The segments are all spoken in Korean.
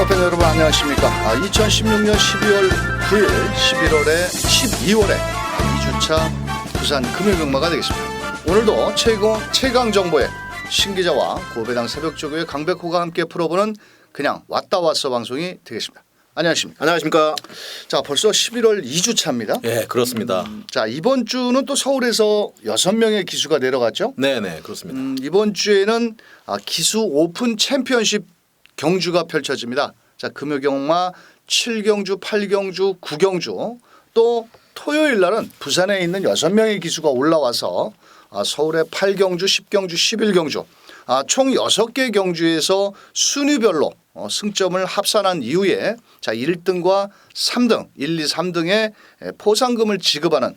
팬 여러분 안녕하십니까. 2016년 12월 9일 12월에 2주차 부산 금요경마가 되겠습니다. 오늘도 최강 정보의 신기자와 고배당 새벽조교의 강백호가 함께 풀어보는 그냥 왔다 왔어 방송이 되겠습니다. 안녕하십니까. 안녕하십니까. 자, 벌써 11월 2주차입니다. 예, 그렇습니다. 자, 이번 주는 또 서울에서 6명의 기수가 내려갔죠. 네네, 그렇습니다. 이번 주에는 기수 오픈 챔피언십 경주가 펼쳐집니다. 자, 금요경마 7경주, 8경주, 9경주 또 토요일 날은 부산에 있는 6명의 기수가 올라와서 서울의 8경주, 10경주, 11경주 총 6개 경주에서 순위별로 승점을 합산한 이후에 자 1등과 3등, 1, 2, 3등의 포상금을 지급하는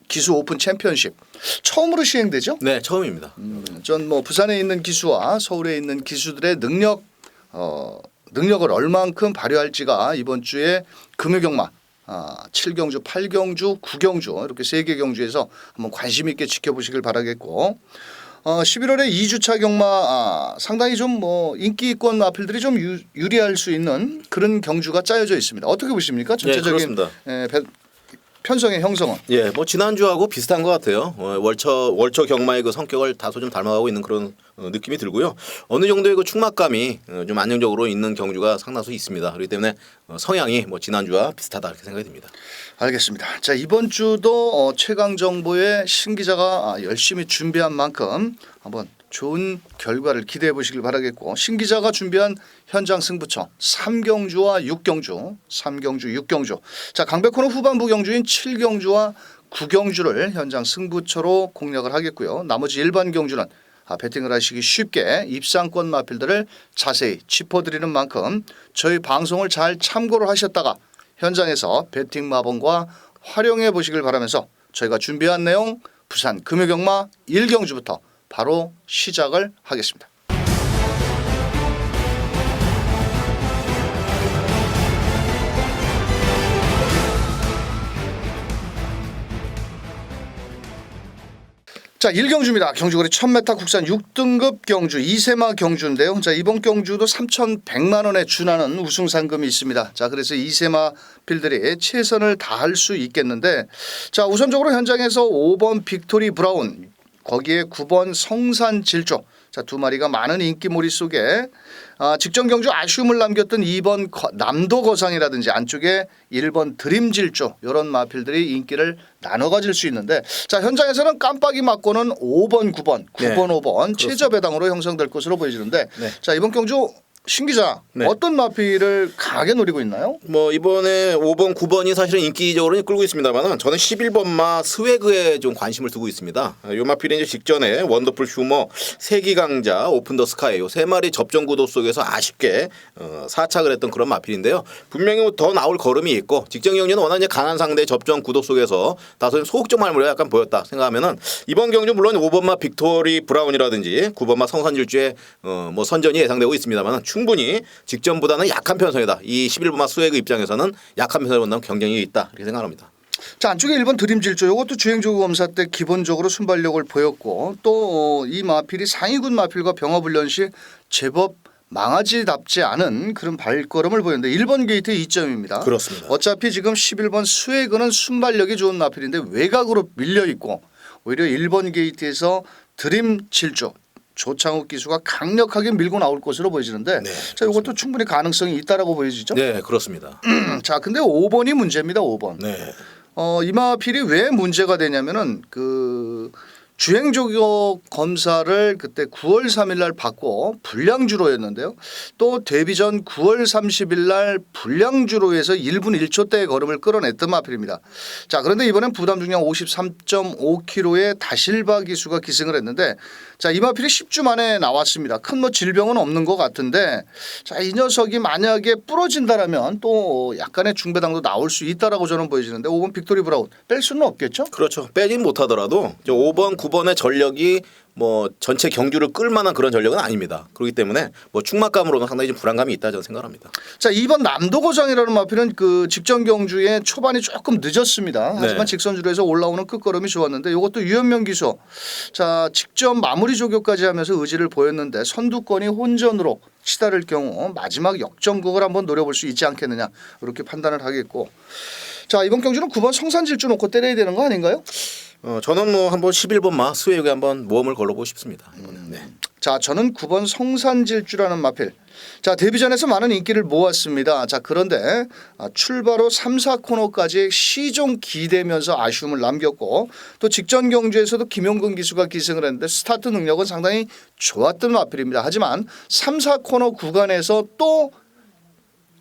기수 오픈 챔피언십 처음으로 시행되죠? 네, 처음입니다. 전 부산에 있는 기수와 서울에 있는 기수들의 능력을 얼만큼 발휘할지가 이번 주에 금요경마 7경주, 8경주, 9경주 이렇게 3개 경주에서 한번 관심 있게 지켜보시길 바라겠고 11월에 2주차 경마 상당히 좀 인기권 마필들이 좀 유리할 수 있는 그런 경주가 짜여져 있습니다. 어떻게 보십니까? 전체적인 편성의 형성은? 예, 지난주하고 비슷한 것 같아요. 월초 경마의 그 성격을 다소 좀 닮아가고 있는 그런 느낌이 들고요. 어느 정도의 그 충막감이 좀 안정적으로 있는 경주가 상당수 있습니다. 그렇기 때문에 성향이 지난주와 비슷하다 이렇게 생각이 듭니다. 알겠습니다. 자, 이번 주도 최강 정보의 신 기자가 열심히 준비한 만큼 한번 좋은 결과를 기대해 보시길 바라겠고 신 기자가 준비한 현장 승부처 3경주와 6경주, 3경주, 6경주. 자, 강백호는 후반부 경주인 7경주와 9경주를 현장 승부처로 공략을 하겠고요. 나머지 일반 경주는 배팅을 하시기 쉽게 입상권 마필들을 자세히 짚어드리는 만큼 저희 방송을 잘 참고를 하셨다가 현장에서 배팅 마법과 활용해 보시길 바라면서 저희가 준비한 내용 부산 금요경마 1경주부터 바로 시작을 하겠습니다. 자, 1경주입니다. 경주거리 1000m 국산 6등급 경주 이세마 경주인데요. 자, 이번 경주도 3,100만 원에 준하는 우승 상금이 있습니다. 자, 그래서 이세마 필들이 최선을 다할 수 있겠는데 자, 우선적으로 현장에서 5번 빅토리 브라운 거기에 9번 성산질조 자, 두 마리가 많은 인기몰이 속에 직전 경주 아쉬움을 남겼던 2번 남도거상이라든지 안쪽에 1번 드림질조 이런 마필들이 인기를 나눠 가질 수 있는데 자, 현장에서는 깜빡이 맞고는 5번 9번 9번 네, 5번 최저 배당으로 형성될 것으로 보여지는데 네. 자, 이번 경주 신 기자 네. 어떤 마필을 강하게 노리고 있나요? 이번에 5번, 9번이 사실은 인기적으로 끌고 있습니다만은 저는 11번마 스웨그에 좀 관심을 두고 있습니다. 요 마필이 이제 직전에 원더풀 휴머, 세기강자, 오픈 더 스카이 요 세 마리 접전 구도 속에서 아쉽게 사착을 했던 그런 마필인데요. 분명히 더 나올 걸음이 있고 직전 경주는 워낙 이제 강한 상대의 접전 구도 속에서 다소 소극적 말물이 약간 보였다 생각하면은 이번 경주 물론 5번마 빅토리 브라운이라든지 9번마 성산질주의 선전이 예상되고 있습니다만은 충분히 직전보다는 약한 편성이다. 이 11번마 스웨그 입장에서는 약한 편성을 본다면 경쟁이 있다 이렇게 생각합니다. 자, 안쪽에 1번 드림질조 이것도 주행조구 검사 때 기본적으로 순발력을 보였고 또 이 마필이 상위군 마필과 병합훈련 시 제법 망아지답지 않은 그런 발걸음을 보였는데 1번 게이트 2점입니다. 그렇습니다. 어차피 지금 11번 스웨그는 순발력이 좋은 마필인데 외곽으로 밀려 있고 오히려 1번 게이트에서 드림질조 조창욱 기수가 강력하게 밀고 나올 것으로 보여지는데 네, 자, 이것도 충분히 가능성이 있다라고 보여지죠. 네, 그렇습니다. 자, 근데 5번이 문제입니다. 5번. 네. 이 마필이 왜 문제가 되냐면은 주행조교 검사를 그때 9월 3일 날 받고 불량주로 했는데요. 또 데뷔 전 9월 30일 날 불량주로 해서 1분 1초대의 걸음을 끌어냈던 마필입니다. 자, 그런데 이번엔 부담 중량 53.5kg의 다실바 기수가 기승을 했는데 자, 이 마필이 10주 만에 나왔습니다. 큰 질병은 없는 것 같은데 자, 이 녀석이 만약에 부러진다라면 또 약간의 중배당도 나올 수 있다라고 저는 보여지는데 5번 빅토리 브라운 뺄 수는 없겠죠? 그렇죠. 빼진 못하더라도 5번, 9번의 전력이 뭐 전체 경주를 끌만한 그런 전력은 아닙니다. 그렇기 때문에 뭐 충막감으로는 상당히 좀 불안감이 있다 저는 생각합니다. 자, 2번 남도거장이라는 마필은 그 직전 경주에 초반이 조금 늦었습니다. 하지만 네. 직선주로에서 올라오는 끝걸음이 좋았는데 이것도 유현명 기수. 자, 직전 마무리 조교까지 하면서 의지를 보였는데 선두권이 혼전으로 치달을 경우 마지막 역전극을 한번 노려볼 수 있지 않겠느냐 이렇게 판단을 하겠고. 자, 이번 경주는 9번 성산질주 놓고 때려야 되는 거 아닌가요? 저는 뭐 한번 11번마 수혜역에 한번 모험을 걸어보고 싶습니다. 이번엔. 네. 자, 저는 9번 성산질주라는 마필. 자, 데뷔전에서 많은 인기를 모았습니다. 자, 그런데 출발 후 3, 4코너까지 시종 기대면서 아쉬움을 남겼고 또 직전 경주에서도 김용근 기수가 기승을 했는데 스타트 능력은 상당히 좋았던 마필입니다. 하지만 3, 4코너 구간에서 또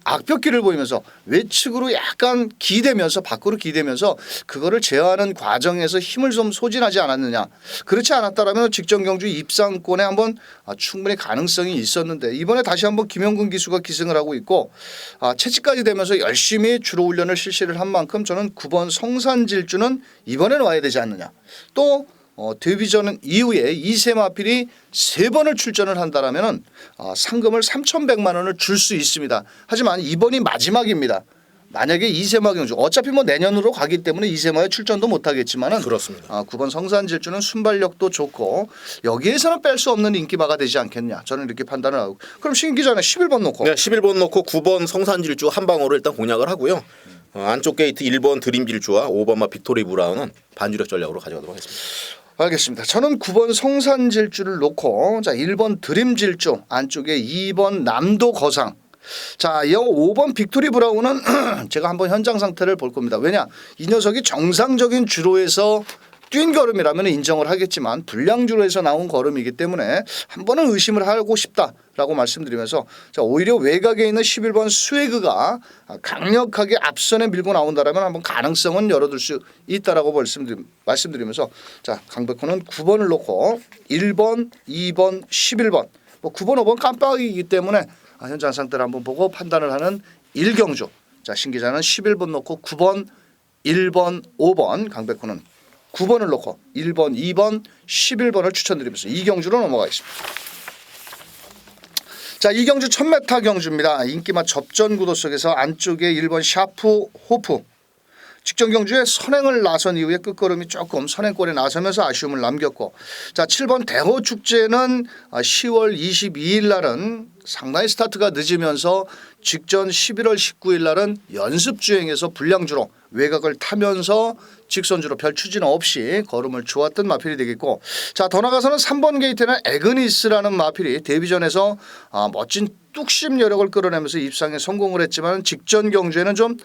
악벽기를 보이면서 외측으로 약간 기대면서 밖으로 기대면서 그거를 제어하는 과정에서 힘을 좀 소진하지 않았느냐. 그렇지 않았다라면 직전 경주 입상권에 한번 충분히 가능성이 있었는데 이번에 다시 한번 김영근 기수가 기승을 하고 있고 채찍까지 되면서 열심히 주로 훈련을 실시를 한 만큼 저는 9번 성산질주는 이번에는 와야 되지 않느냐. 또 데뷔전 이후에 이세마필이 3번을 출전을 한다라면은 상금을 3,100만 원을 줄 수 있습니다. 하지만 이번이 마지막입니다. 만약에 이세마 경주 어차피 뭐 내년으로 가기 때문에 이세마에 출전도 못 하겠지만은 그렇습니다. 9번 성산질주는 순발력도 좋고 여기에서는 뺄 수 없는 인기마가 되지 않겠냐. 저는 이렇게 판단을 하고. 그럼 신 기자는 11번 놓고. 네, 11번 놓고 9번 성산질주 한 방으로 일단 공략을 하고요. 안쪽 게이트 1번 드림질주와 5번마 빅토리 브라운은 반주력 전략으로 가져가도록 하겠습니다. 알겠습니다. 저는 9번 성산질주를 놓고 자 1번 드림질주 안쪽에 2번 남도거상 자, 이 5번 빅토리 브라운은 제가 한번 현장 상태를 볼 겁니다. 왜냐 이 녀석이 정상적인 주로에서 뛴 걸음이라면 인정을 하겠지만 불량주로에서 나온 걸음이기 때문에 한 번은 의심을 하고 싶다라고 말씀드리면서 자, 오히려 외곽에 있는 11번 스웨그가 강력하게 앞선에 밀고 나온다라면 한번 가능성은 열어둘 수 있다라고 말씀드리면서 자, 강백호는 9번을 놓고 1번, 2번, 11번 뭐 9번, 5번 깜빡이기 때문에 현장 상태를 한번 보고 판단을 하는 1경주. 자, 신 기자는 11번 놓고 9번, 1번, 5번 강백호는 9번을 놓고 1번, 2번, 11번을 추천드리면서 이 경주로 넘어가겠습니다. 자, 이 경주 1000m 경주입니다. 인기맛 접전 구도 속에서 안쪽에 1번 샤프 호프 직전 경주에 선행을 나선 이후에 끝걸음이 조금 선행골에 나서면서 아쉬움을 남겼고 자 7번 대호축제는 10월 22일 날은 상당히 스타트가 늦으면서 직전 11월 19일 날은 연습주행에서 불량주로 외곽을 타면서 직선주로 별 추진 없이 걸음을 좋았던 마필이 되겠고 자 더 나가서는 3번 게이트는 에그니스라는 마필이 데뷔전에서 멋진 뚝심 여력을 끌어내면서 입상에 성공을 했지만 직전 경주에는 좀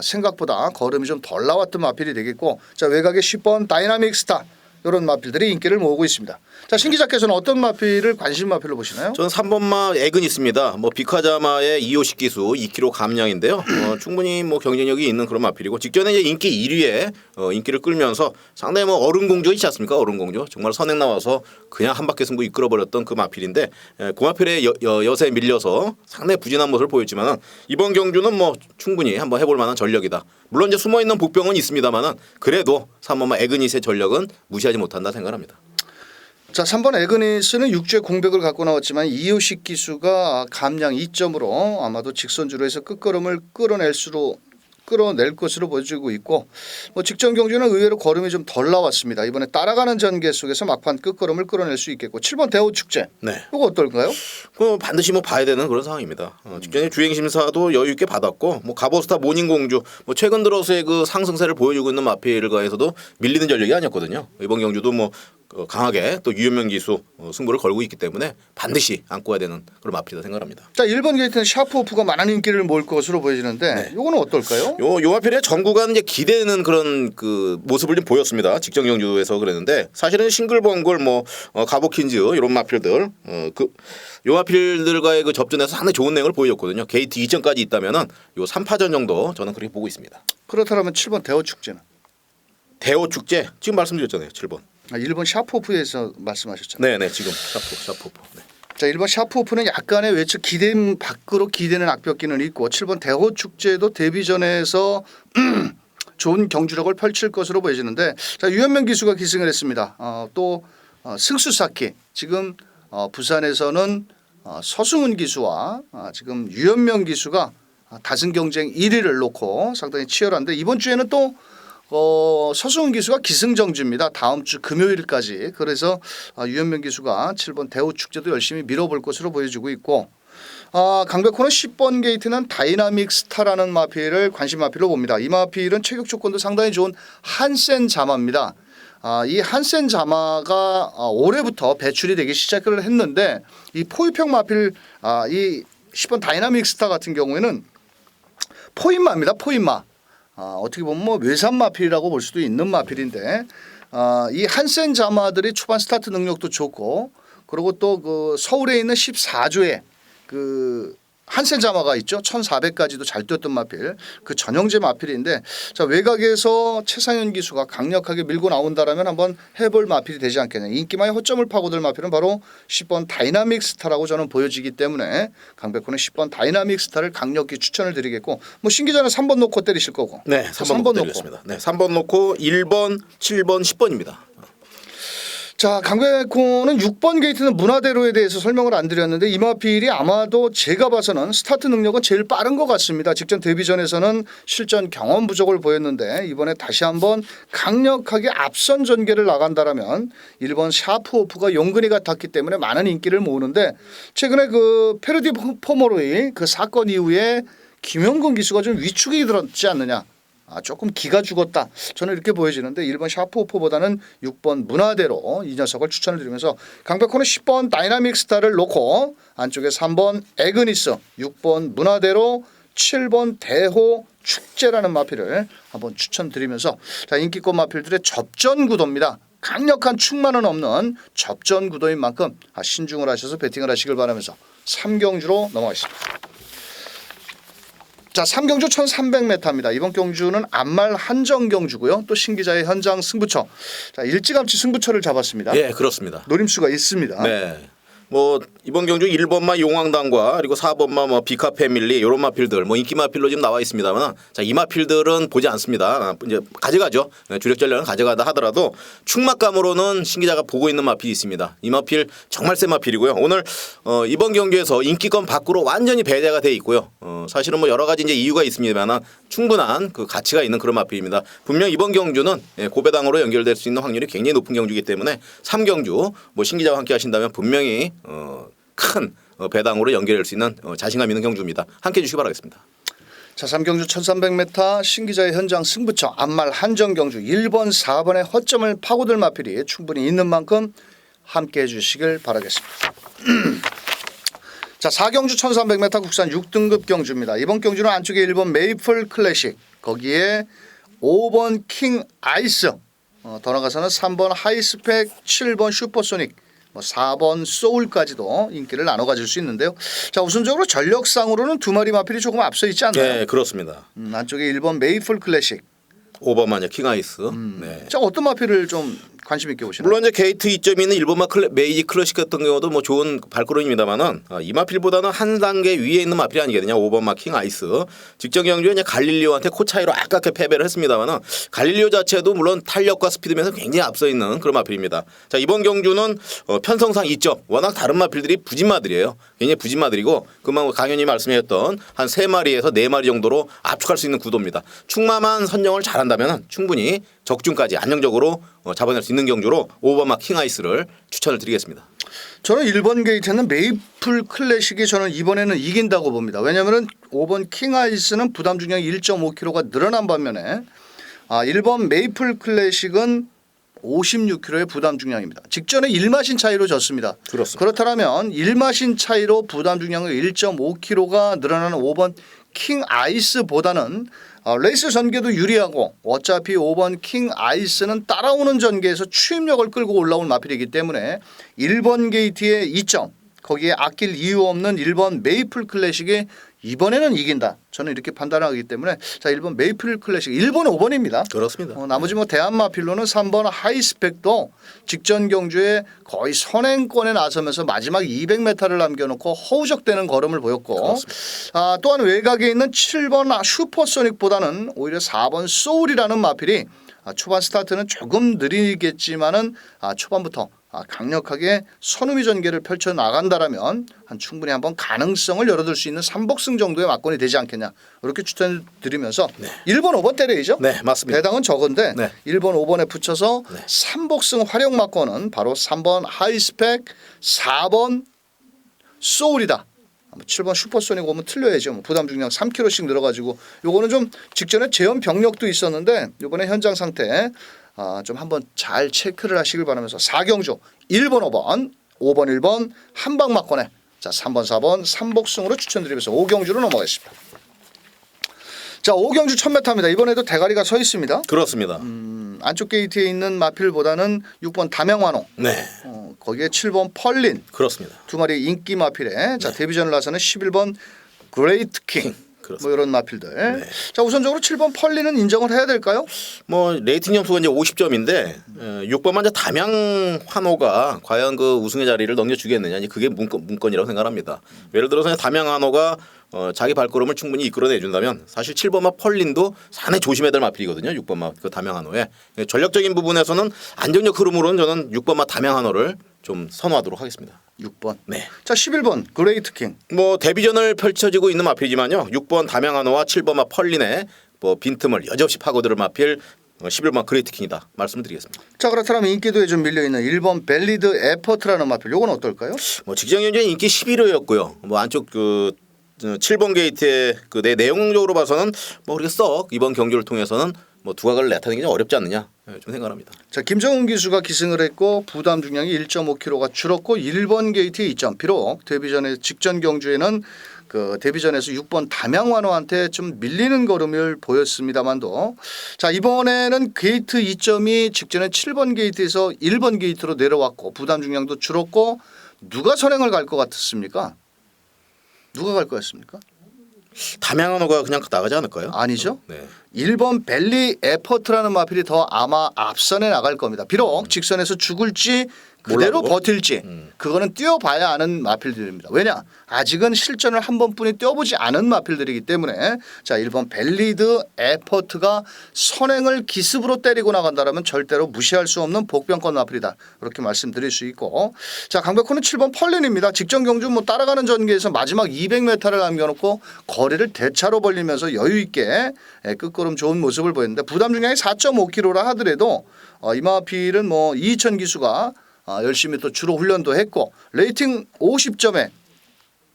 생각보다 걸음이 좀 덜 나왔던 마필이 되겠고 자 외곽에 10번 다이나믹 스타 이런 마필들이 인기를 모으고 있습니다. 자, 신 기자께서는 어떤 마필을 관심 마필로 보시나요? 저는 3번마 액은 있습니다. 뭐 비카자마의 2호식 기수 2kg 감량인데요. 충분히 뭐 경쟁력이 있는 그런 마필이고 직전에 이제 인기 1위에 인기를 끌면서 상당히 뭐 어른공주 있지 않습니까? 어른공주 정말 선행 나와서 그냥 한 바퀴 승부 이끌어버렸던 그 마필인데 그 마필의 여세에 밀려서 상당히 부진한 모습을 보였지만은 이번 경주는 뭐 충분히 한번 해볼 만한 전력이다. 물론 이제 숨어 있는 복병은 있습니다만은 그래도 3번마 에그닛의 전력은 무시하지 못한다 생각합니다. 자, 3번 에그니스는 6주의 공백을 갖고 나왔지만 이효식 기수가 감량 2점으로 아마도 직선주로 해서 끝걸음을 끌어낼 것으로 보여지고 있고 뭐 직전 경주는 의외로 걸음이 좀 덜 나왔습니다. 이번에 따라가는 전개 속에서 막판 끝걸음을 끌어낼 수 있겠고 7번 대호축제 네. 이거 어떨까요? 반드시 뭐 봐야 되는 그런 상황입니다. 직전에 주행 심사도 여유 있게 받았고 뭐 가보스타 모닝공주 뭐 최근 들어서의 그 상승세를 보여주고 있는 마필과에서도 밀리는 전력이 아니었거든요. 이번 경주도 뭐 강하게 또 유현명 기수 승부를 걸고 있기 때문에 반드시 안고 와야 되는 그런 마필이다 생각합니다. 자, 1번 게이트는 샤프오프가 많은 인기를 모을 것으로 보여지는데 이거는 어떨까요? 요 마필의 전 구간 이제 기대는 그런 그 모습을 좀 보였습니다. 직전 경주에서 그랬는데 사실은 싱글벙글 뭐 가보킨즈 이런 마필들 요 마필들과의 그 접전에서 상당히 좋은 내용을 보여줬거든요. 게이트 2점까지 있다면은 요 3파전 정도 저는 그렇게 보고 있습니다. 그렇다면 7번 대호축제는 대호 축제 지금 말씀드렸잖아요. 7번. 1번 샤프오프에서 말씀하셨잖아요. 네네 지금 샤프오프. 네. 자, 1번 샤프오프는 약간의 외측 밖으로 기대는 악벽기는 있고 7번 대호축제도 데뷔전에서 좋은 경주력을 펼칠 것으로 보여지는데 자 유현명 기수가 기승을 했습니다. 또 승수사키 지금 부산에서는 서승훈 기수와 지금 유현명 기수가 다승 경쟁 1위를 놓고 상당히 치열한데 이번 주에는 또 서승훈 기수가 기승정지입니다. 다음 주 금요일까지. 그래서 유현명 기수가 7번 대우 축제도 열심히 밀어볼 것으로 보여지고 있고 강백호는 10번 게이트는 다이나믹 스타라는 마필을 관심 마필로 봅니다. 이 마필은 체격 조건도 상당히 좋은 한센 자마입니다. 이 한센 자마가 올해부터 배출이 되기 시작을 했는데 이 포유평 마필 이 10번 다이나믹 스타 같은 경우에는 포인마입니다. 포인마. 어떻게 보면 뭐 외산 마필이라고 볼 수도 있는 마필인데 이 한센 자마들이 초반 스타트 능력도 좋고 그리고 또 그 서울에 있는 14조의 그 한센 자마가 있죠. 1400까지도 잘 뛰었던 마필 그 전형제 마필인데 자 외곽에서 최상현 기수가 강력하게 밀고 나온다라면 한번 해볼 마필이 되지 않겠냐. 인기마의 허점을 파고들 마필은 바로 10번 다이나믹 스타라고 저는 보여지기 때문에 강백호는 10번 다이나믹 스타를 강력히 추천을 드리겠고 뭐 신기자는 3번 놓고 때리실 거고 네, 3번 놓고 때리겠습니다. 네, 3번 놓고 1번, 7번, 10번입니다. 자 강백호는 6번 게이트는 문화대로에 대해서 설명을 안 드렸는데 이 마필이 아마도 제가 봐서는 스타트 능력은 제일 빠른 것 같습니다. 직전 데뷔전에서는 실전 경험 부족을 보였는데 이번에 다시 한번 강력하게 앞선 전개를 나간다라면 1번 샤프오프가 용근이 같았기 때문에 많은 인기를 모으는데 최근에 그 페르디 포모로이 그 사건 이후에 김용근 기수가 좀 위축이 들었지 않느냐. 조금 기가 죽었다. 저는 이렇게 보여지는데 1번 샤프오프보다는 6번 문화대로 이 녀석을 추천을 드리면서 강백호는 10번 다이나믹 스타를 놓고 안쪽에 3번 에그니스, 6번 문화대로, 7번 대호 축제라는 마필을 한번 추천드리면서 자 인기권 마필들의 접전 구도입니다. 강력한 축만은 없는 접전 구도인 만큼 신중을 하셔서 배팅을 하시길 바라면서 3경주로 넘어가겠습니다. 자, 3경주 1300m입니다. 이번 경주는 안말 한정 경주고요. 또 신기자의 현장 승부처. 자, 일찌감치 승부처를 잡았습니다. 예, 그렇습니다. 노림수가 있습니다. 네. 뭐 이번 경주 1번마 용왕당과 그리고 4번마 뭐 비카 패밀리 이런 마필들 뭐 인기 마필로 지금 나와 있습니다만 자, 이 마필들은 보지 않습니다. 이제 가져가죠. 주력 전략은 가져가다 하더라도 충막감으로는 신기자가 보고 있는 마필이 있습니다. 이 마필 정말 센 마필이고요. 오늘 이번 경기에서 인기권 밖으로 완전히 배제가 돼 있고요. 사실은 뭐 여러 가지 이제 이유가 있습니다만 충분한 그 가치가 있는 그런 마필입니다. 분명 이번 경주는 고배당으로 연결될 수 있는 확률이 굉장히 높은 경주이기 때문에 3경주 뭐 신기자와 함께 하신다면 분명히 큰 배당으로 연결될 수 있는 자신감 있는 경주입니다. 함께해 주시기 바라겠습니다. 자, 3경주 1300m 신기자의 현장 승부처 안말 한정 경주 1번 4번의 허점을 파고들 마필이 충분히 있는 만큼 함께해 주시길 바라겠습니다. 자, 4경주 1300m 국산 6등급 경주입니다. 이번 경주는 안쪽에 1번 메이플 클래식 거기에 5번 킹 아이스 더 나가서는 3번 하이스펙 7번 슈퍼소닉 4번 소울까지도 인기를 나눠 가질 수 있는데요. 자 우선적으로 전력상으로는 두 마리 마필이 조금 앞서 있지 않나요? 네, 그렇습니다. 안쪽에 1번 메이플 클래식 5번 마녀 킹아이스. 네. 자 어떤 마필을 좀 관심 있게 보시나요? 물론 이제 게이트 2점이 있는 1번마 메이지 클래식 같은 경우도 뭐 좋은 발걸음입니다만은 이 마필보다는 한 단계 위에 있는 마필이 아니거든요. 5번마 킹 아이스. 직전 경주에 이제 갈릴리오한테 코 차이로 아깝게 패배를 했습니다만은 갈릴리오 자체도 물론 탄력과 스피드면서 굉장히 앞서 있는 그런 마필입니다. 자 이번 경주는 편성상 2점. 워낙 다른 마필들이 부진마들이에요. 굉장히 부진마들이고 그만 강연이 말씀하셨던 한 3마리에서 4마리 정도로 압축할 수 있는 구도입니다. 충마만 선정을 잘한다면 충분히 적중까지 안정적으로 잡아낼 수 있는 경주로 5번마 킹아이스를 추천을 드리겠습니다. 저는 1번 게이트는 메이플 클래식이 저는 이번에는 이긴다고 봅니다. 왜냐하면 5번 킹아이스는 부담 중량이 1.5kg가 늘어난 반면에 1번 메이플 클래식은 56kg의 부담 중량입니다. 직전에 1마신 차이로 졌습니다. 그렇습니다. 그렇다면 1마신 차이로 부담 중량이 1.5kg가 늘어나는 5번 킹 아이스보다는 레이스 전개도 유리하고 어차피 5번 킹 아이스는 따라오는 전개에서 추임력을 끌고 올라올 마필이기 때문에 1번 게이트의 2점 거기에 아낄 이유 없는 1번 메이플 클래식의 이번에는 이긴다. 저는 이렇게 판단하기 때문에 자 1번 메이플 클래식 1번 5번입니다. 그렇습니다. 나머지 뭐 대한마필로는 3번 하이스펙도 직전 경주에 거의 선행권에 나서면서 마지막 200m를 남겨놓고 허우적대는 걸음을 보였고 또한 외곽에 있는 7번 슈퍼소닉보다는 오히려 4번 소울이라는 마필이 초반 스타트는 조금 느리겠지만은 초반부터 강력하게 선우미 전개를 펼쳐 나간다라면 충분히 한번 가능성을 열어둘 수 있는 3복승 정도의 막권이 되지 않겠냐 이렇게 추천드리면서 1번 5번 때려야죠. 네, 맞습니다. 배당은 적은데 네. 1번 5번에 붙여서 3복승 활용 막권은 바로 3번 하이스펙 4번 소울이다. 7번 슈퍼소닉 오면 틀려야죠. 뭐 부담 중량 3kg씩 늘어가지고 요거는 좀 직전에 재현 병력도 있었는데 이번에 현장 상태 좀 한번 잘 체크를 하시길 바라면서 4경주 1번 5번 5번 1번 한방 막권에 자 3번 4번 3복승으로 추천드리면서 5경주로 넘어가겠습니다. 자 5경주 1000m입니다. 이번에도 대가리가 서 있습니다. 그렇습니다. 안쪽 게이트에 있는 마필보다는 6번 담양환호 네, 거기에 7번 펄린 그렇습니다. 두 마리 인기 마필에 자 데뷔전을 나서는 11번 그레이트 킹 뭐 이런 마필들. 자 우선적으로 7번 펄린은 인정을 해야 될까요? 뭐 레이팅 점수가 이제 50점인데 6번만 이제 담양 환호가 과연 그 우승의 자리를 넘겨주겠느냐 이제 그게 문건이라고 생각합니다. 예를 들어서 담양 환호가 자기 발걸음을 충분히 이끌어내 준다면 사실 7번마 펄린도 상당히 조심해야 될 마필이거든요. 6번마 그 담양 환호에 전력적인 부분에서는 안정적 흐름으로는 저는 6번마 담양 환호를 좀 선호하도록 하겠습니다. 6번. 네. 자 11번 그레이트 킹. 뭐 데뷔전을 펼쳐지고 있는 마필이지만요. 6번 담양 환호와 7번마 펄린의 뭐 빈틈을 여지없이 파고들 마필 11번 그레이트 킹이다 말씀을 드리겠습니다. 자 그렇다면 인기도에 좀 밀려 있는 1번 벨리드 에퍼트라는 마필. 요건 어떨까요? 뭐 직전 경주에 인기 11호였고요. 뭐 안쪽 그 7번 게이트의 그 내용적으로 봐서는 뭐 그렇게 썩 이번 경주를 통해서는 뭐 두각을 나타내기 좀 어렵지 않느냐 좀 생각합니다. 자 김정은 기수가 기승을 했고 부담 중량이 1.5kg가 줄었고 1번 게이트의 2점. 비록 데뷔전에 직전 경주에는 그 데뷔전에서 6번 담양환호한테 좀 밀리는 걸음을 보였습니다만도 자 이번에는 게이트 2점이 직전에 7번 게이트에서 1번 게이트로 내려왔고 부담 중량도 줄었고 누가 선행을 갈 것 같습니까? 누가 갈 것 같습니까? 담양 환호가 그냥 나가지 않을까요? 아니죠. 네. 1번 벨리 에퍼트라는 마필이 더 아마 앞선에 나갈 겁니다. 비록 직선에서 죽을지 그대로 몰라도? 버틸지 그거는 뛰어봐야 아는 마필들입니다. 왜냐 아직은 실전을 한 번뿐이 뛰어보지 않은 마필들이기 때문에 자 1번 벨리드 에퍼트가 선행을 기습으로 때리고 나간다면 절대로 무시할 수 없는 복병권 마필이다. 이렇게 말씀드릴 수 있고 자 강백호는 7번 펄린입니다. 직전 경주 뭐 따라가는 전개에서 마지막 200m를 남겨놓고 거리를 대차로 벌리면서 여유 있게 끝걸음 좋은 모습을 보였는데 부담 중량이 4.5kg라 하더라도 이 마필은 뭐 이희천 기수가 열심히 또 주로 훈련도 했고 레이팅 50점에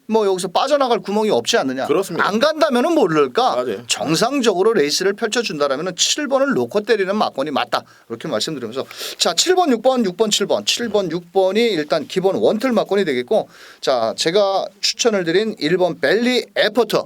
뭐 여기서 빠져나갈 구멍이 없지 않느냐. 그렇습니다. 안 간다면은 모를까. 맞아요. 정상적으로 레이스를 펼쳐준다라면은 7번을 놓고 때리는 막권이 맞다. 이렇게 말씀드리면서 자 7번 6번 6번 7번 7번 6번이 일단 기본 원틀 막권이 되겠고 자 제가 추천을 드린 1번 벨리 에퍼트.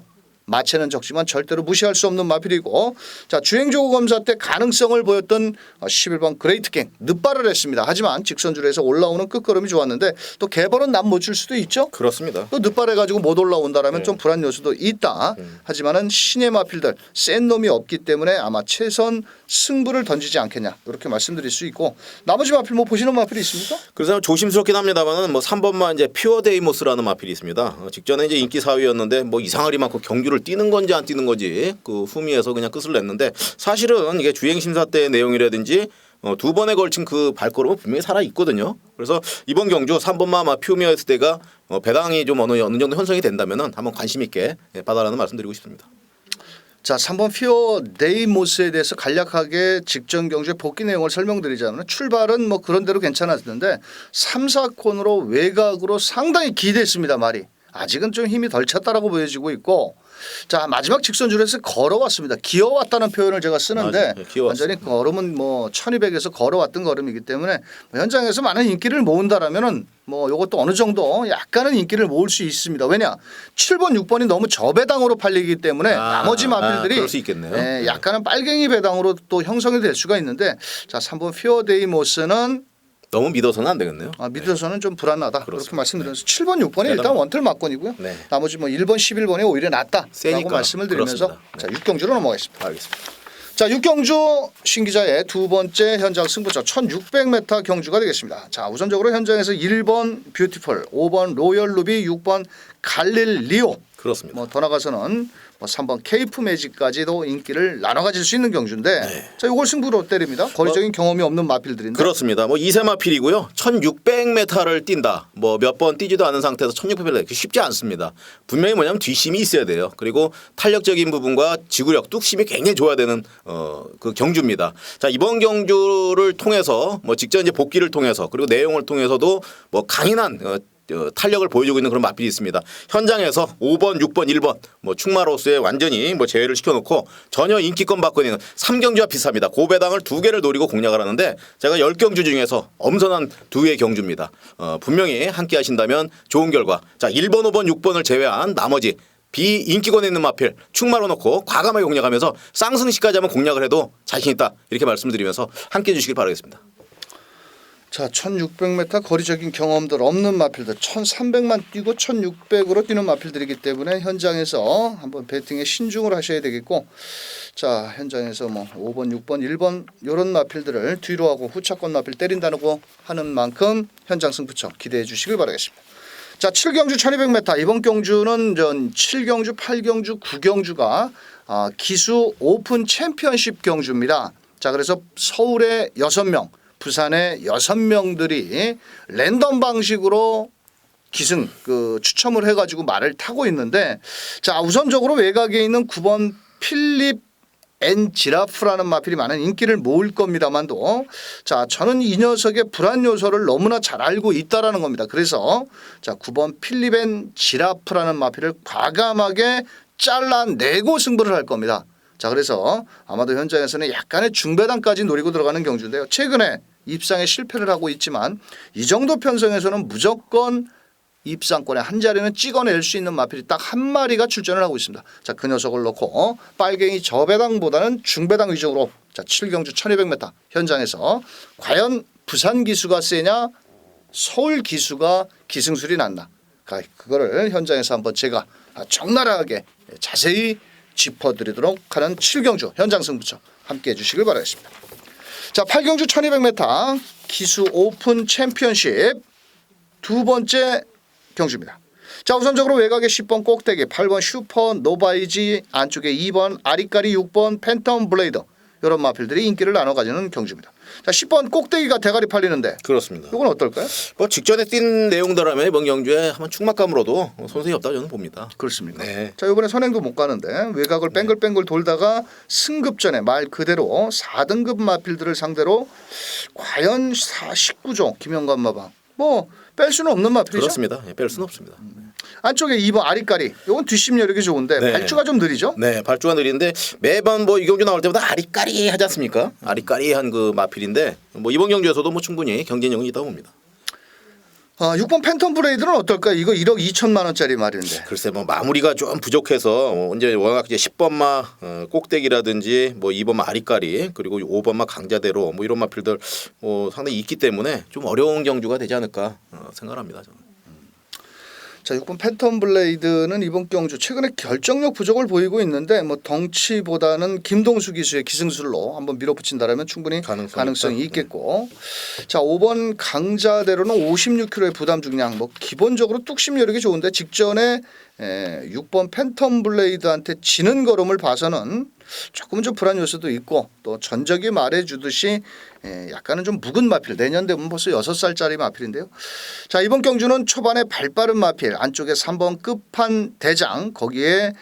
마체는 적지만 절대로 무시할 수 없는 마필이고 자 주행조고 검사 때 가능성을 보였던 11번 그레이트 갱 늦발을 했습니다. 하지만 직선줄에서 올라오는 끝걸음이 좋았는데 또 개벌은 남 못 줄 수도 있죠. 그렇습니다. 또 늦발해가지고 못 올라온다라면 좀 불안 요소도 있다. 하지만은 신의 마필들 센 놈이 없기 때문에 아마 최선 승부를 던지지 않겠냐 이렇게 말씀드릴 수 있고 나머지 마필 뭐 보시는 마필이 있습니까? 그래서 조심스럽긴 합니다만은 뭐 3번만 이제 퓨어 데이모스라는 마필이 있습니다. 직전에 이제 인기 4위였는데 뭐 이상하리 많고 경주를 뛰는 건지 안 뛰는 건지 그 후미에서 그냥 끝을 냈는데 사실은 이게 주행 심사 때의 내용이라든지 두 번에 걸친 그 발걸음은 분명히 살아 있거든요. 그래서 이번 경주 3번만 아마 퓨어였을 때가 배당이 좀 어느 정도 형성이 된다면은 한번 관심 있게 받아라는 말씀드리고 싶습니다. 자 3번 피어 데이모스에 대해서 간략하게 직전 경주의 복귀 내용을 설명드리자면 출발은 뭐 그런 대로 괜찮았는데 3, 4코너로 외곽으로 상당히 기대했습니다. 말이. 아직은 좀 힘이 덜 찼다라고 보여지고 있고 자 마지막 직선줄에서 걸어왔습니다. 기어왔다는 표현을 제가 쓰는데 완전히 걸음은 뭐 1200에서 걸어왔던 걸음이기 때문에 뭐 현장에서 많은 인기를 모은다라면은 뭐 이것도 어느 정도 약간은 인기를 모을 수 있습니다. 왜냐 7번 6번이 너무 저배당으로 팔리기 때문에 나머지 마필들이 그럴 수 있겠네요. 약간은 빨갱이 배당으로 또 형성이 될 수가 있는데 자 3번 피어데이모스는 너무 믿어서는 안 되겠네요. 믿어서는 좀 불안하다. 그렇게 그렇습니다. 말씀드려서 7번, 6번이 일단 원틀 막권이고요. 네. 나머지 뭐 1번, 11번이 오히려 낫다라고 세니까. 말씀을 드리면서 그렇습니다. 자 6경주로 넘어가겠습니다. 알겠습니다. 자 6경주 신기자의 두 번째 현장 승부처 1600m 경주가 되겠습니다. 자 우선적으로 현장에서 1번 뷰티풀, 5번 로열 루비, 6번 갈릴리오 그렇습니다. 뭐 더 나가서는 뭐 3번 케이프 매직까지도 인기를 나눠 가질 수 있는 경주인데 자 이걸 승부로 때립니다. 거리적인 경험이 없는 마필들인데 그렇습니다. 뭐 2세 마필이고요. 1600m를 뛴다. 뭐 몇 번 뛰지도 않은 상태에서 1600m 쉽지 않습니다. 분명히 뭐냐면 뒷심이 있어야 돼요. 그리고 탄력적인 부분과 지구력, 뚝심이 굉장히 좋아야 되는 그 경주입니다. 자 이번 경주를 통해서 뭐 직전 이제 복귀를 통해서 그리고 내용을 통해서도 뭐 강인한 탄력을 보여주고 있는 그런 마필이 있습니다. 현장에서 5번, 6번, 1번 뭐 충마로스에 완전히 뭐 제외를 시켜놓고 전혀 인기권 받고 있는 3경주와 비슷합니다. 고배당을 2개를 노리고 공략을 하는데 제가 10경주 중에서 엄선한 2의 경주입니다. 분명히 함께 하신다면 좋은 결과. 자 1번, 5번, 6번을 제외한 나머지 비인기권에 있는 마필 충마로 놓고 과감하게 공략하면서 쌍승시까지 한번 공략을 해도 자신 있다. 이렇게 말씀드리면서 함께 해주시길 바라겠습니다. 자 1600m 거리적인 경험들 없는 마필들 1300만 뛰고 1600으로 뛰는 마필들이기 때문에 현장에서 한번 배팅에 신중을 하셔야 되겠고 자 현장에서 뭐 5번 6번 1번 이런 마필들을 뒤로 하고 후차권 마필 때린다고 하는 만큼 현장 승부처 기대해 주시길 바라겠습니다. 자 7경주 1200m 이번 경주는 전 7경주 8경주 9경주가 기수 오픈 챔피언십 경주입니다. 자 그래서 서울에 6명 부산의 6명들이 랜덤 방식으로 기승 추첨을 해가지고 말을 타고 있는데 자 우선적으로 외곽에 있는 9번 필립 앤 지라프라는 마필이 많은 인기를 모을 겁니다만도 자 저는 이 녀석의 불안 요소를 너무나 잘 알고 있다라는 겁니다. 그래서 자 9번 필립 앤 지라프라는 마필을 과감하게 잘라내고 승부를 할 겁니다. 자 그래서 아마도 현장에서는 약간의 중배당까지 노리고 들어가는 경주인데요. 최근에 입상에 실패를 하고 있지만 이 정도 편성에서는 무조건 입상권의 한 자리는 찍어낼 수 있는 마필이 딱 한 마리가 출전을 하고 있습니다. 자 그 녀석을 놓고 빨갱이 저배당보다는 중배당 위주로 자 7경주 1200m 현장에서 과연 부산 기수가 세냐 서울 기수가 기승술이 났나 그거를 현장에서 한번 제가 적나라하게 자세히 짚어드리도록 하는 7경주 현장 승부처 함께해 주시길 바라겠습니다. 자 8경주 1200m 기수 오픈 챔피언십 두 번째 경주입니다. 자 우선적으로 외곽에 10번 꼭대기 8번 슈퍼 노바이지 안쪽에 2번 아리까리 6번 팬텀 블레이더 이런 마필들이 인기를 나눠 가지는 경주입니다. 자 10번 꼭대기가 대가리 팔리는데 그렇습니다. 이건 어떨까요? 뭐 직전에 뛴 내용들하면 이번 경주에 한번 충막감으로도 손색이 없다고 저는 봅니다. 그렇습니까? 네. 자 이번에 선행도 못 가는데 외곽을 뺑글뺑글 돌다가 승급전에 말 그대로 4등급 마필들을 상대로 과연 19종 김영관 마방 뭐 뺄 수는 없는 마필이죠. 그렇습니다. 뺄 수는 없습니다. 안쪽에 2번 아리까리 이건 뒷심 여력이 좋은데 네. 발주가 좀 느리죠. 네, 발주가 느린데 매번 뭐 이 경주 나올 때마다 아리까리 하지 않습니까? 아리까리한 그 마필인데 뭐 이번 경주에서도 뭐 충분히 경쟁력이 있다고 봅니다. 6번 팬텀 브레이드는 어떨까? 이거 1억 2천만 원짜리 말인데. 글쎄 뭐 마무리가 좀 부족해서 이제 워낙 이제 10번마 꼭대기라든지 뭐 2번마 아리까리 그리고 5번마 강자대로 뭐 이런 마필들 상당히 있기 때문에 좀 어려운 경주가 되지 않을까 생각합니다. 저는. 자 6번 팬텀 블레이드는 이번 경주 최근에 결정력 부족을 보이고 있는데 뭐 덩치보다는 김동수 기수의 기승술로 한번 밀어붙인다라면 충분히 가능성이 있겠고 자 5번 강자대로는 56kg의 부담 중량 뭐 기본적으로 뚝심 여력이 좋은데 직전에 6번 팬텀 블레이드한테 지는 걸음을 봐서는 조금 좀 불안 요소도 있고 또 전적이 말해주듯이 약간은 좀 묵은 마필 내년 되면 벌써 6살짜리 마필인데요. 자 이번 경주는 초반에 발빠른 마필 안쪽에 3번 끝판 대장 거기에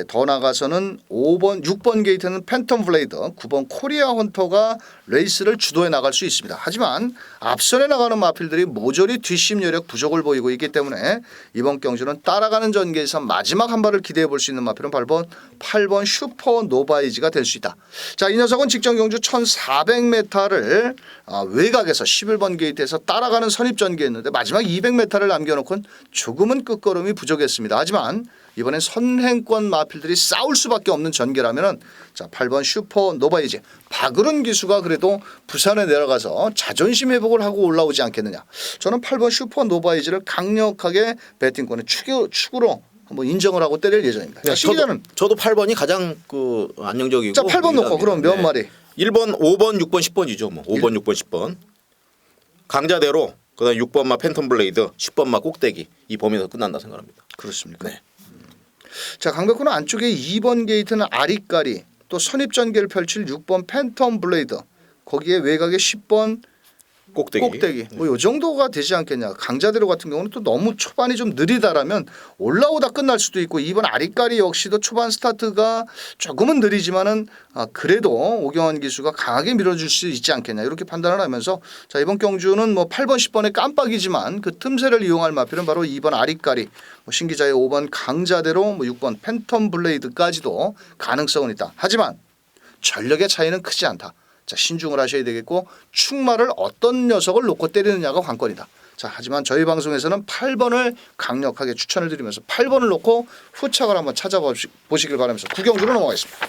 더 나가서는 5번 6번 게이트는 팬텀 블레이드 9번 코리아 헌터가 레이스를 주도해 나갈 수 있습니다. 하지만 앞선에 나가는 마필들이 모조리 뒷심 여력 부족을 보이고 있기 때문에 이번 경주는 따라가는 전개에서 마지막 한 발을 기대해 볼 수 있는 마필은 8번 슈퍼 노바이지가 될 수 있다. 자, 이 녀석은 직전 경주 1400m를 외곽에서 11번 게이트에서 따라가는 선입 전개했는데 마지막 200m를 남겨놓고는 조금은 끝걸음이 부족했습니다. 하지만 이번엔 선행권 마필들이 싸울 수밖에 없는 전개라면은 자 8번 슈퍼 노바이지 박으른 기수가 그래도 부산에 내려가서 자존심 회복을 하고 올라오지 않겠느냐. 저는 8번 슈퍼노바이즈를 강력하게 배팅권의 축으로 한번 인정을 하고 때릴 예정입니다. 자, 신기자는 저도 8번이 가장 그 안정적이고. 자, 8번 놓고 그럼 몇 마리? 1번, 5번, 6번, 10번이죠. 뭐 5번, 6번, 10번. 강자대로 그다음 6번마 팬텀 블레이드, 10번마 꼭대기 이 범위에서 끝난다 생각합니다. 그렇습니까? 네. 자, 강백호는 안쪽에 2번 게이트는 아리까리 또 선입전개를 펼칠 6번 팬텀 블레이드 거기에 외곽에 10번 꼭대기 뭐 요 정도가 되지 않겠냐. 강자대로 같은 경우는 또 너무 초반이 좀 느리다라면 올라오다 끝날 수도 있고 2번 아리까리 역시도 초반 스타트가 조금은 느리지만은 그래도 오경환 기수가 강하게 밀어줄 수 있지 않겠냐 이렇게 판단을 하면서 자 이번 경주는 뭐 8번 10번의 깜빡이지만 그 틈새를 이용할 마필은 바로 2번 아리까리 뭐 신기자의 5번 강자대로 뭐 6번 팬텀 블레이드까지도 가능성은 있다. 하지만 전력의 차이는 크지 않다. 자, 신중을 하셔야 되겠고 축마를 어떤 녀석을 놓고 때리느냐가 관건이다. 자, 하지만 저희 방송에서는 8번을 강력하게 추천을 드리면서 8번을 놓고 후착을 한번 찾아보시길 바라면서 구경주로 넘어가겠습니다.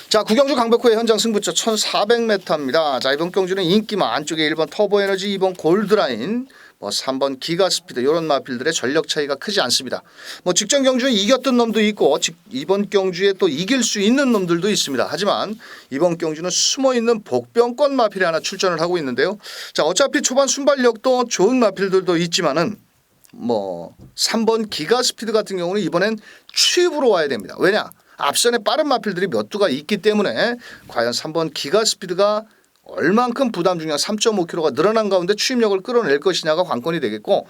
자, 구경주 강백호의 현장 승부처 1400m입니다. 자, 이번 경주는 인기마 안쪽에 1번 터보에너지, 2번 골드라인, 뭐 3번 기가스피드 이런 마필들의 전력 차이가 크지 않습니다. 뭐 직전 경주에 이겼던 놈도 있고 이번 경주에 또 이길 수 있는 놈들도 있습니다. 하지만 이번 경주는 숨어있는 복병권 마필이 하나 출전을 하고 있는데요. 자, 어차피 초반 순발력도 좋은 마필들도 있지만은 뭐 3번 기가스피드 같은 경우는 이번엔 취입으로 와야 됩니다. 왜냐? 앞선에 빠른 마필들이 몇 두가 있기 때문에 과연 3번 기가스피드가 얼만큼 부담 중량 3.5kg가 늘어난 가운데 추임력을 끌어낼 것이냐가 관건이 되겠고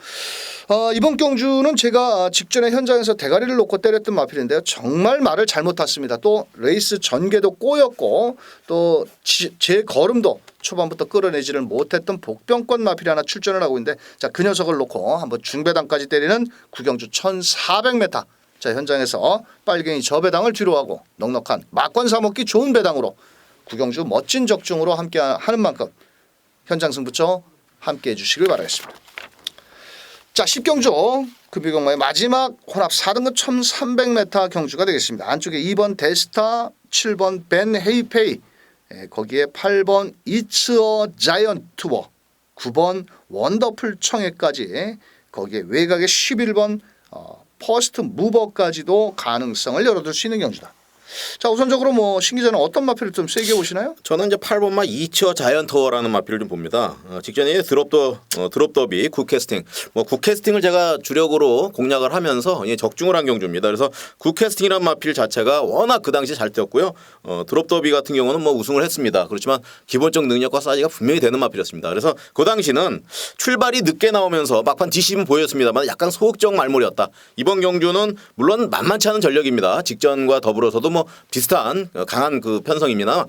이번 경주는 제가 직전에 현장에서 대가리를 놓고 때렸던 마필인데요. 정말 말을 잘못 탔습니다. 또 레이스 전개도 꼬였고 또 제 걸음도 초반부터 끌어내지를 못했던 복병권 마필이 하나 출전을 하고 있는데 자, 그 녀석을 놓고 한번 중배당까지 때리는 구경주 1400m 자, 현장에서 빨갱이 저배당을 뒤로하고 넉넉한 막권 사먹기 좋은 배당으로 구경주 멋진 적중으로 함께 하는 만큼 현장 승부처 함께 해주시길 바라겠습니다. 자, 10경주 급유경마의 마지막 혼합 4등급 1300m 경주가 되겠습니다. 안쪽에 2번 데스타, 7번 벤 헤이페이, 거기에 8번 이츠어 자이언트 투어, 9번 원더풀 청해까지 거기에 외곽에 11번 퍼스트 무버까지도 가능성을 열어둘 수 있는 경주다. 자, 우선적으로 뭐 신기자는 어떤 마필을 좀 세게 보시나요? 저는 이제 8번마 이치어 자이언트워라는 마필을 좀 봅니다. 직전에 드롭더비 굿캐스팅, 뭐 굿캐스팅을 제가 주력으로 공략을 하면서 적중을 한 경주입니다. 그래서 굿캐스팅이라는 마필 자체가 워낙 그 당시 잘 뛰었고요. 드롭더비 같은 경우는 뭐 우승을 했습니다. 그렇지만 기본적 능력과 사이즈가 분명히 되는 마필이었습니다. 그래서 그 당시는 출발이 늦게 나오면서 막판 뒷심은 보였습니다만 약간 소극적 말몰이었다. 이번 경주는 물론 만만치 않은 전력입니다. 직전과 더불어서도 뭐 비슷한 강한 그 편성입니다.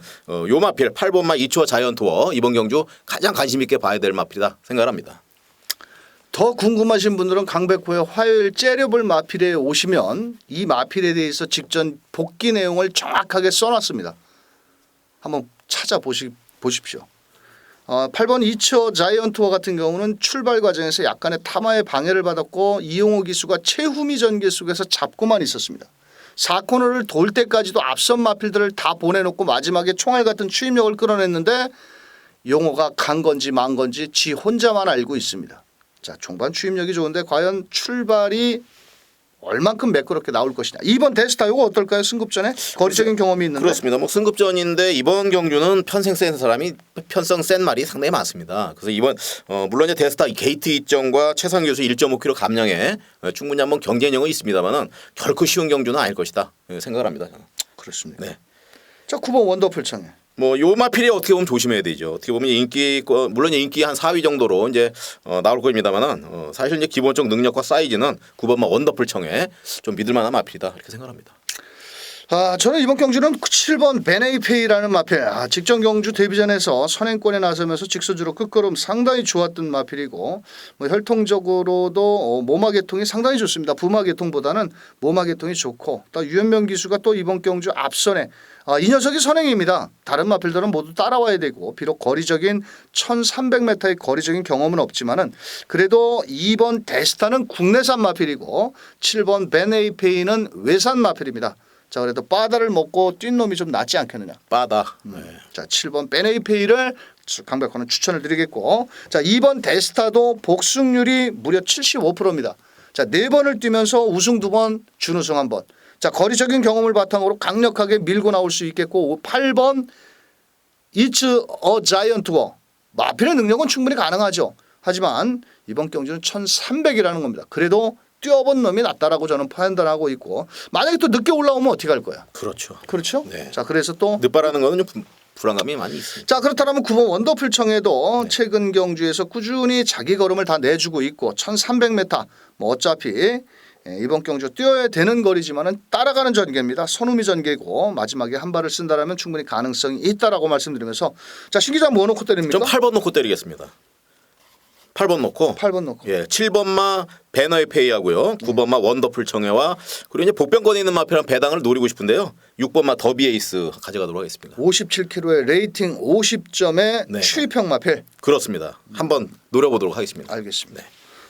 요 마필 8번마 이추어 자이언트워 이번 경주 가장 관심 있게 봐야 될 마필이다 생각합니다. 더 궁금하신 분들은 강백호의 화요일 째려볼 마필에 오시면 이 마필에 대해서 직전 복귀 내용을 정확하게 써놨습니다. 한번 찾아보십시오. 8번 이추어 자이언트워 같은 경우는 출발 과정에서 약간의 타마의 방해를 받았고 이용호 기수가 최후미 전개 속에서 잡고만 있었습니다. 4코너를 돌 때까지도 앞선 마필들을 다 보내놓고 마지막에 총알 같은 추임력을 끌어냈는데 용호가 간 건지 만 건지 지 혼자만 알고 있습니다. 자, 종반 추임력이 좋은데 과연 출발이 얼만큼 매끄럽게 나올 것이냐. 2번 데스타 이거 어떨까요? 승급전에 거리적인 경험이 있는데. 그렇습니다. 뭐 승급전인데 이번 경주는 편성 센 말이 상당히 많습니다. 그래서 이번 물론 이제 데스타 게이트 이점과 최선 교수 1.5km 감량에 충분히 한번 경쟁력은 있습니다만은 결코 쉬운 경주는 아닐 것이다 생각을 합니다. 저는. 그렇습니다. 네. 자, 9번 원더풀 청해. 뭐 요 마필이 어떻게 보면 조심해야 되죠. 어떻게 보면 인기 물론 인기 한 4위 정도로 이제 나올 겁니다만은 사실 이제 기본적 능력과 사이즈는 9번마 원더풀 청에 좀 믿을만한 마필이다 이렇게 생각합니다. 저는 이번 경주는 7번 베네이페이라는 마필. 직전 경주 데뷔전에서 선행권에 나서면서 직선주로 끝걸음 상당히 좋았던 마필이고 뭐 혈통적으로도 모마계통이 상당히 좋습니다. 부마계통보다는 모마계통이 좋고 또 유현명 기수가 또 이번 경주 앞선에 이 녀석이 선행입니다. 다른 마필들은 모두 따라와야 되고 비록 거리적인 1300m의 거리적인 경험은 없지만은 그래도 2번 데스타는 국내산 마필이고 7번 베네이페이는 외산 마필입니다. 자, 그래도 바다를 먹고 뛴 놈이 좀 낫지 않겠느냐. 바다. 네. 자, 7번 베네이페이를 강백호는 추천을 드리겠고, 자, 2번 데스타도 복승률이 무려 75%입니다. 자, 4번을 뛰면서 우승 2번, 준우승 1번. 자, 거리적인 경험을 바탕으로 강력하게 밀고 나올 수 있겠고, 8번 It's a Giant War. 마필의 능력은 충분히 가능하죠. 하지만 이번 경주는 1300이라는 겁니다. 그래도 뛰어본 놈이 낫다라고 저는 판단하고 있고, 만약에 또 늦게 올라오면 어떻게 할 거야? 그렇죠. 그렇죠? 네. 자, 그래서 또 늦바라는 거는 좀 불안감이 많이 있습니다. 자, 그렇다면 9번 원더풀청에도 최근 경주에서 꾸준히 자기 걸음을 다 내주고 있고 1300m 뭐 어차피 이번 경주 뛰어야 되는 거리지만은 따라가는 전개입니다. 손흥민 전개고 마지막에 한 발을 쓴다라면 충분히 가능성이 있다라고 말씀드리면서 자, 신 기자 뭐 놓고 때립니까? 좀 8번 놓고 때리겠습니다. 8번 놓고 8번 놓고. 예, 7번마 배너의 페이하고요. 9번마 원더풀 청해와 그리고 이제 복병권에 있는 마표랑 배당을 노리고 싶은데요. 6번마 더비 에이스 가져가도록 하겠습니다. 57km의 레이팅 50점의 네. 추리평 마필. 그렇습니다. 한번 노려보도록 하겠습니다. 알겠습니다.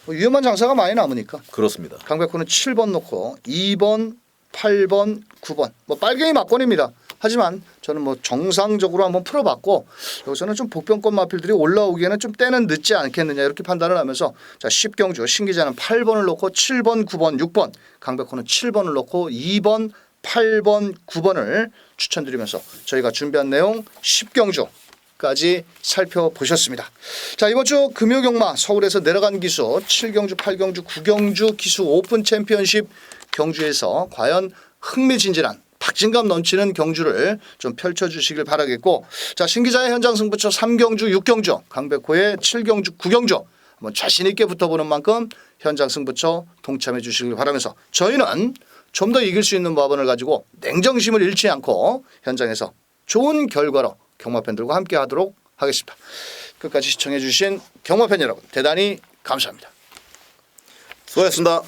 뭐 위험한 장사가 많이 남으니까 그렇습니다. 강백호는 7번 놓고 2번, 8번, 9번 뭐 빨갱이 막권입니다. 하지만 저는 뭐 정상적으로 한번 풀어봤고 여기서는 좀 복병권 마필들이 올라오기에는 좀 때는 늦지 않겠느냐 이렇게 판단을 하면서 자, 10경주 신기자는 8번을 놓고 7번, 9번, 6번 강백호는 7번을 놓고 2번, 8번, 9번을 추천드리면서 저희가 준비한 내용 10경주까지 살펴보셨습니다. 자, 이번 주 금요경마 서울에서 내려간 기수 7경주, 8경주, 9경주 기수 오픈 챔피언십 경주에서 과연 흥미진진한 박진감 넘치는 경주를 좀 펼쳐주시길 바라겠고 자, 신기자의 현장 승부처 3경주 6경주 강백호의 7경주 9경주 한번 자신 있게 붙어보는 만큼 현장 승부처 동참해 주시길 바라면서 저희는 좀 더 이길 수 있는 마번을 가지고 냉정심을 잃지 않고 현장에서 좋은 결과로 경마팬들과 함께 하도록 하겠습니다. 끝까지 시청해 주신 경마팬 여러분 대단히 감사합니다. 수고하셨습니다.